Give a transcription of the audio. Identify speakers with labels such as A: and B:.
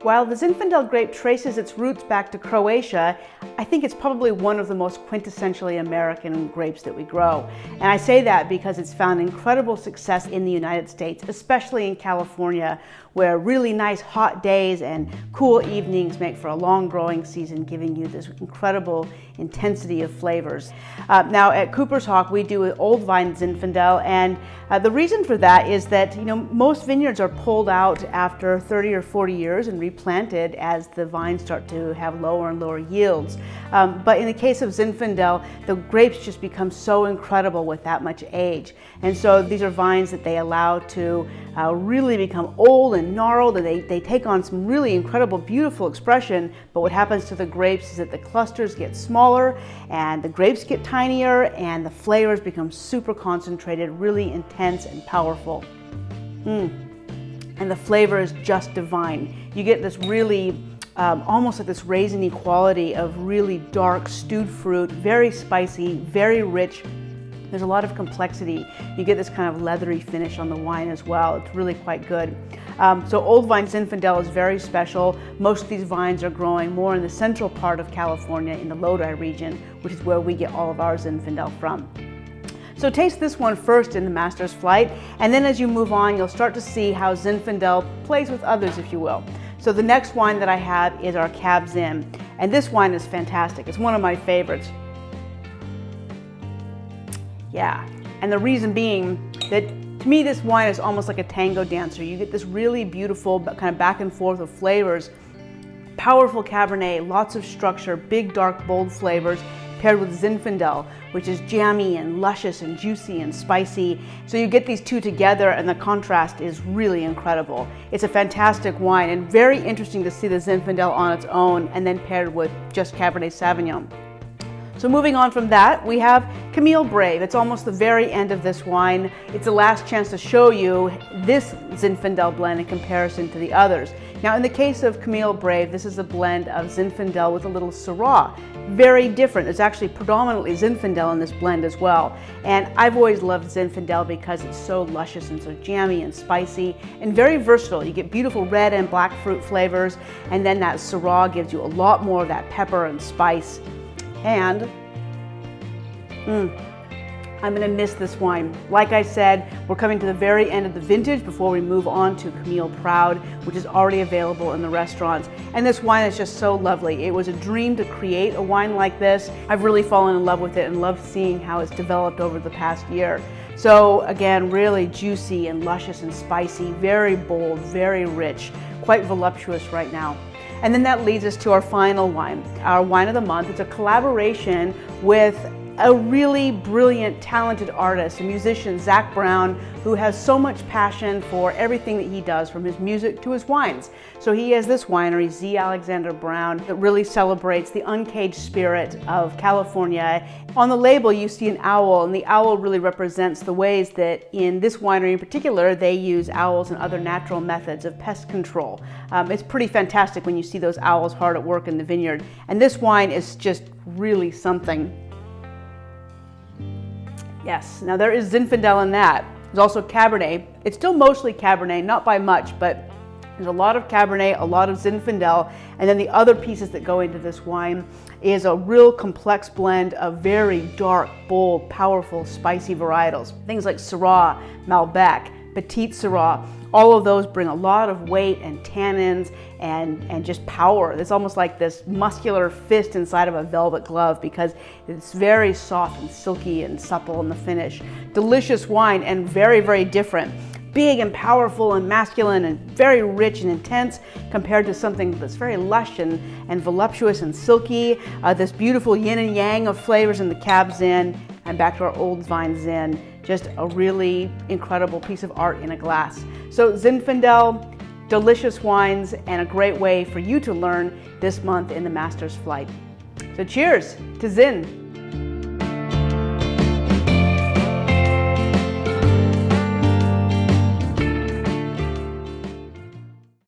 A: While the Zinfandel grape traces its roots back to Croatia, I think it's probably one of the most quintessentially American grapes that we grow. And I say that because it's found incredible success in the United States, especially in California, where really nice hot days and cool evenings make for a long growing season, giving you this incredible intensity of flavors. Now at Cooper's Hawk, we do an old vine Zinfandel, and the reason for that is that most vineyards are pulled out after 30 or 40 years and replanted as the vines start to have lower and lower yields. But in the case of Zinfandel, the grapes just become so incredible with that much age. And so these are vines that they allow to really become old and gnarled, and they take on some really incredible, beautiful expression. But what happens to the grapes is that the clusters get smaller and the grapes get tinier and the flavors become super concentrated, really intense and powerful. And the flavor is just divine. You get this really almost like this raisiny quality of really dark stewed fruit, very spicy, very rich. There's a lot of complexity. You get this kind of leathery finish on the wine as well. It's really quite good. So Old Vine Zinfandel is very special. Most of these vines are growing more in the central part of California in the Lodi region, which is where we get all of our Zinfandel from. So taste this one first in the Master's Flight, and then as you move on, you'll start to see how Zinfandel plays with others, if you will. So the next wine that I have is our Cab Zin, and this wine is fantastic. It's one of my favorites. Yeah, and the reason being that to me this wine is almost like a tango dancer. You get this really beautiful kind of back and forth of flavors, powerful Cabernet, lots of structure, big dark bold flavors, paired with Zinfandel, which is jammy and luscious and juicy and spicy. So you get these two together and the contrast is really incredible. It's a fantastic wine and very interesting to see the Zinfandel on its own and then paired with just Cabernet Sauvignon. So moving on from that, we have Camille Brave. It's almost the very end of this wine. It's the last chance to show you this Zinfandel blend in comparison to the others. Now in the case of Camille Brave, this is a blend of Zinfandel with a little Syrah. Very different. There's actually predominantly Zinfandel in this blend as well. And I've always loved Zinfandel because it's so luscious and so jammy and spicy and very versatile. You get beautiful red and black fruit flavors, and then that Syrah gives you a lot more of that pepper and spice. And I'm gonna miss this wine. Like I said, we're coming to the very end of the vintage before we move on to Camille Proud, which is already available in the restaurants. And this wine is just so lovely. It was a dream to create a wine like this. I've really fallen in love with it and loved seeing how it's developed over the past year. So again, really juicy and luscious and spicy, very bold, very rich, quite voluptuous right now. And then that leads us to our final wine, our wine of the month. It's a collaboration with a really brilliant, talented artist, a musician, Zach Brown, who has so much passion for everything that he does, from his music to his wines. So he has this winery, Zin Alexander Brown, that really celebrates the uncaged spirit of California. On the label, you see an owl, and the owl really represents the ways that in this winery in particular, they use owls and other natural methods of pest control. It's pretty fantastic when you see those owls hard at work in the vineyard. And this wine is just really something. Yes, now there is Zinfandel in that. There's also Cabernet. It's still mostly Cabernet, not by much, but there's a lot of Cabernet, a lot of Zinfandel, and then the other pieces that go into this wine is a real complex blend of very dark, bold, powerful, spicy varietals. Things like Syrah, Malbec, Petite Syrah, all of those bring a lot of weight and tannins and just power. It's almost like this muscular fist inside of a velvet glove because it's very soft and silky and supple in the finish. Delicious wine and very, very different. Big and powerful and masculine and very rich and intense compared to something that's very lush and voluptuous and silky. This beautiful yin and yang of flavors in the Cab Zin, and back to our Old Vine Zin. Just a really incredible piece of art in a glass. So Zinfandel, delicious wines, and a great way for you to learn this month in the Master's Flight. So cheers to Zin.